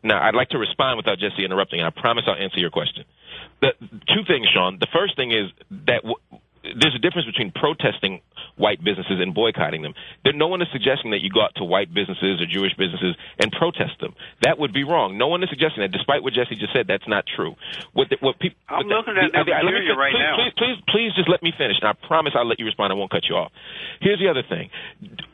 Now, I'd like to respond without Jesse interrupting, and I promise I'll answer your question. Two things, Sean. The first thing is that there's a difference between protesting white businesses and boycotting them. No one is suggesting that you go out to white businesses or Jewish businesses and protest them. That would be wrong. No one is suggesting that. Despite what Jesse just said, that's not true. I'm looking at that material right now. Please just let me finish, and I promise I'll let you respond. I won't cut you off. Here's the other thing.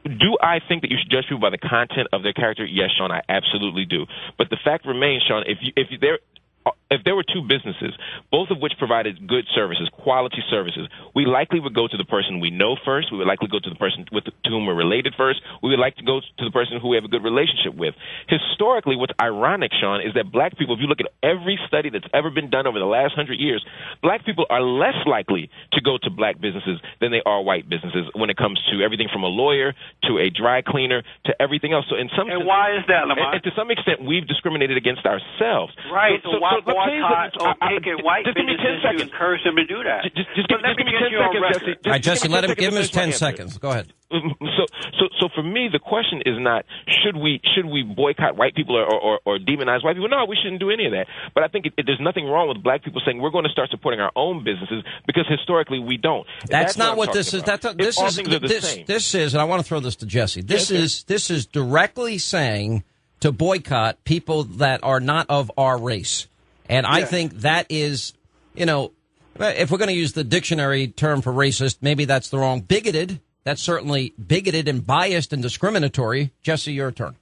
Do I think that you should judge people by the content of their character? Yes, Sean, I absolutely do. But the fact remains, Sean, if there were two businesses, both of which provided good services, quality services, we likely would go to the person we know first. We would likely go to the person to whom we're related first. We would like to go to the person who we have a good relationship with. Historically, what's ironic, Sean, is that black people, if you look at every study that's ever been done over the last 100 years, black people are less likely to go to black businesses than they are white businesses when it comes to everything from a lawyer to a dry cleaner to everything else. So in some and why is that, Lamont? And to some extent, we've discriminated against ourselves. Right. So why boycott or picket white businesses to encourage them to do that? Just give me 10 seconds, Jesse. All right, Jesse, give him his 10 seconds. Go ahead. So for me, the question is not should we boycott white people or demonize white people? No, we shouldn't do any of that. But I think there's nothing wrong with black people saying we're going to start supporting our own businesses because historically we don't. That's not what this is. This is, and I want to throw this to Jesse. This is directly saying to boycott people that are not of our race. And I think that is, if we're going to use the dictionary term for racist, maybe that's the wrong. Bigoted, that's certainly bigoted and biased and discriminatory. Jesse, your turn.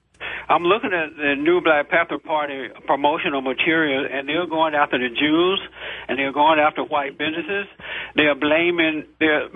I'm looking at the new Black Panther Party promotional material, and they're going after the Jews, and they're going after white businesses. They're blaming the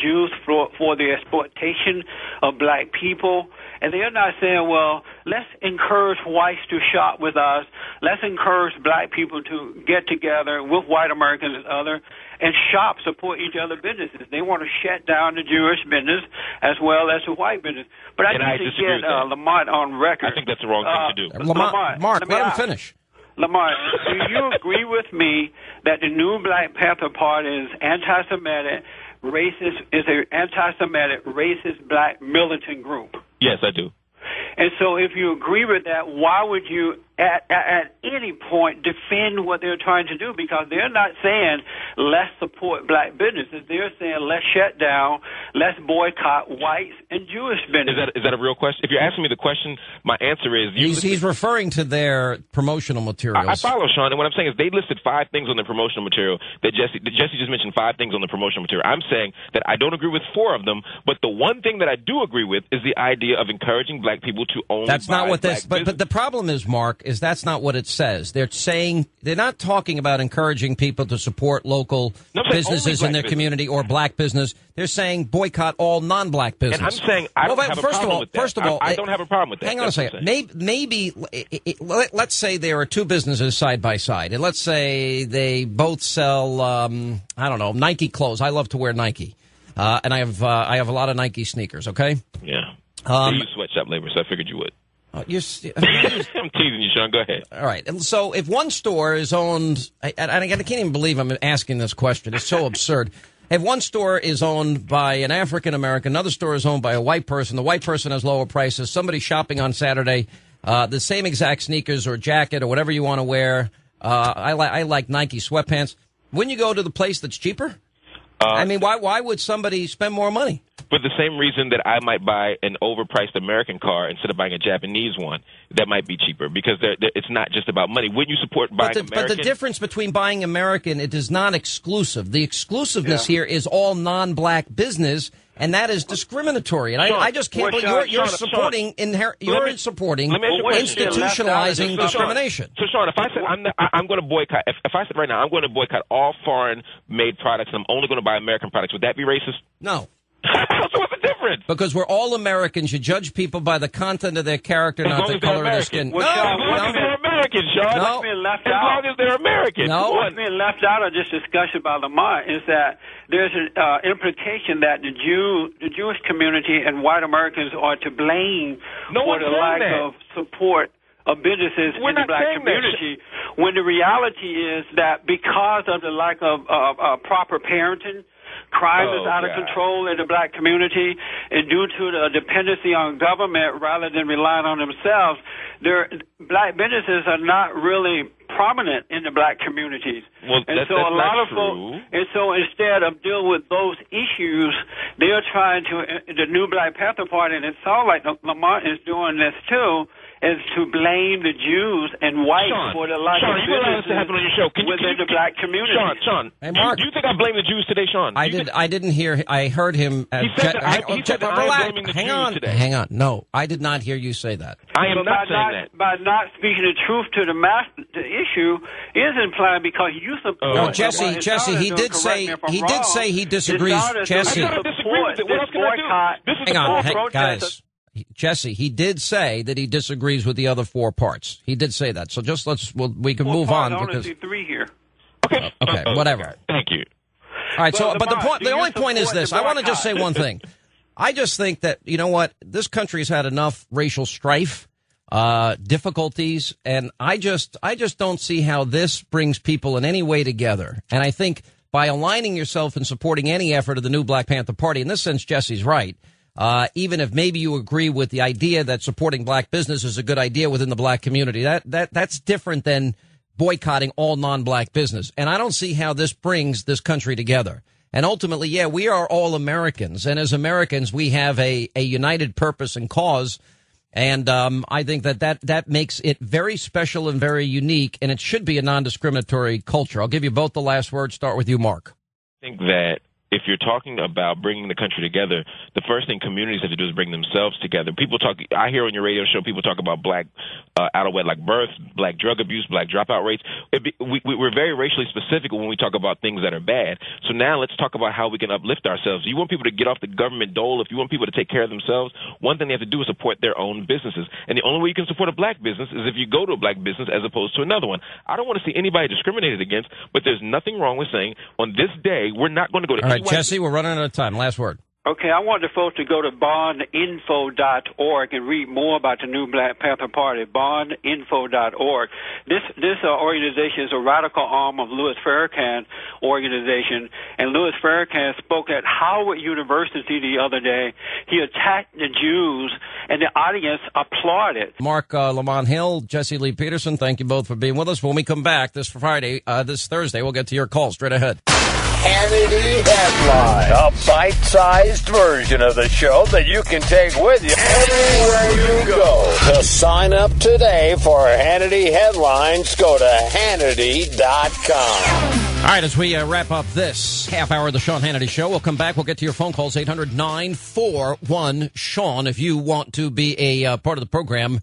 Jews for the exploitation of black people. And they're not saying, well, let's encourage whites to shop with us. Let's encourage black people to get together with white Americans and others and shop, support each other's businesses. They want to shut down the Jewish business as well as the white business. But I need to get Lamont on record. I think that's the wrong thing to do. Lamont, Mark, let him finish. Lamont, do you agree with me that the new Black Panther Party is anti-Semitic, racist, is an anti-Semitic, racist black militant group? Yes, I do. And so if you agree with that, why would you at any point defend what they're trying to do? Because they're not saying let's support black businesses. They're saying let's shut down, let's boycott whites and Jewish businesses. Is that a real question? If you're asking me the question, my answer is... He's referring to their promotional materials. I follow, Sean, and what I'm saying is they listed 5 things on the promotional material that Jesse just mentioned 5 things on the promotional material. I'm saying that I don't agree with 4 of them, but the one thing that I do agree with is the idea of encouraging black people to own. That's not what this... But the problem is, Mark, is that's not what it says. They're saying they're not talking about encouraging people to support local businesses in their community or black business. They're saying boycott all non-black business. And I'm saying I don't have a problem with that. First of all, I don't have a problem with that. Hang on a second. Maybe let's say there are 2 businesses side by side, and let's say they both sell I don't know, Nike clothes. I love to wear Nike, and I have a lot of Nike sneakers. Okay. Yeah. You use sweatshop labor, so I figured you would. I'm teasing you, Sean. Go ahead. All right. And so if one store is owned, and I can't even believe I'm asking this question. It's so absurd. If one store is owned by an African-American, another store is owned by a white person, the white person has lower prices, somebody shopping on Saturday, the same exact sneakers or jacket or whatever you want to wear, I like Nike sweatpants. Wouldn't you go to the place that's cheaper? I mean, why would somebody spend more money? For the same reason that I might buy an overpriced American car instead of buying a Japanese one that might be cheaper, because it's not just about money. Wouldn't you support buying American? But the difference between buying American, it is not exclusive. The exclusive here is all non-black business, and that is discriminatory. And I just can't believe you're supporting institutionalizing discrimination. So, Sean, if I said I'm going to boycott, if I said right now I'm going to boycott all foreign-made products and I'm only going to buy American products, would that be racist? No. So what's the difference? Because we're all Americans. You judge people by the content of their character, not the color of their skin. Well, as long as they're American, Sean. No. What's being left as long as they're American. No. What's being left out of this discussion by Lamont is that there's an implication that the Jewish community and white Americans are to blame for the lack of support of businesses in the black community, when the reality is that because of the lack of proper parenting, Crime is out of control in the black community, and due to the dependency on government rather than relying on themselves, black businesses are not really prominent in the black communities. Well, and so a lot of folks, and so instead of dealing with those issues, they're trying to, the new Black Panther Party, and it sounds like Lamont is doing this too, is to blame the Jews and whites for the lack of businesses within the black community. Sean, hey, Mark, do you think I blame the Jews today, Sean? I didn't hear. I heard him. He said that I'm blaming the Jews today. Hang on. No, I did not hear you say that. I am not saying that. By not speaking the truth to the issue is implying because you support. No, Jesse, he did say he disagrees. Jesse, hang on, guys. Jesse, he did say that he disagrees with the other four parts. He did say that. So just we can move on. I only because see three here. Okay. Whatever. Thank you. All right. So, but the only point is this. I want to just say one thing. I just think that, you know what, this country's had enough racial strife, difficulties, and I just don't see how this brings people in any way together. And I think by aligning yourself and supporting any effort of the new Black Panther Party, in this sense, Jesse's right. Even if maybe you agree with the idea that supporting black business is a good idea within the black community, that's different than boycotting all non-black business. And I don't see how this brings this country together. And ultimately, yeah, we are all Americans. And as Americans, we have a united purpose and cause. And I think that makes it very special and very unique. And it should be a non-discriminatory culture. I'll give you both the last word. Start with you, Mark. I think that if you're talking about bringing the country together, the first thing communities have to do is bring themselves together. I hear on your radio show people talk about black out of wedlock births, black drug abuse, black dropout rates. We're very racially specific when we talk about things that are bad. So now let's talk about how we can uplift ourselves. You want people to get off the government dole. If you want people to take care of themselves, one thing they have to do is support their own businesses. And the only way you can support a black business is if you go to a black business as opposed to another one. I don't want to see anybody discriminated against, but there's nothing wrong with saying on this day we're not going to go to. All right, Jesse, we're running out of time. Last word. Okay, I want the folks to go to bondinfo.org and read more about the new Black Panther Party, bondinfo.org. This organization is a radical arm of Louis Farrakhan organization, and Louis Farrakhan spoke at Howard University the other day. He attacked the Jews, and the audience applauded. Marc Lamont Hill, Jesse Lee Peterson, thank you both for being with us. When we come back this Thursday, we'll get to your call straight ahead. Hannity Headline, a bite-sized version of the show that you can take with you everywhere you go. To sign up today for Hannity Headlines, go to Hannity.com. All right, as we wrap up this half hour of the Sean Hannity Show, we'll come back. We'll get to your phone calls, 800-941-SEAN, if you want to be a part of the program.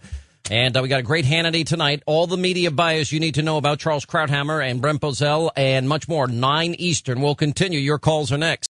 And we got a great Hannity tonight. All the media bias you need to know about Charles Krauthammer and Brent Bozell and much more. 9 Eastern. We'll continue. Your calls are next.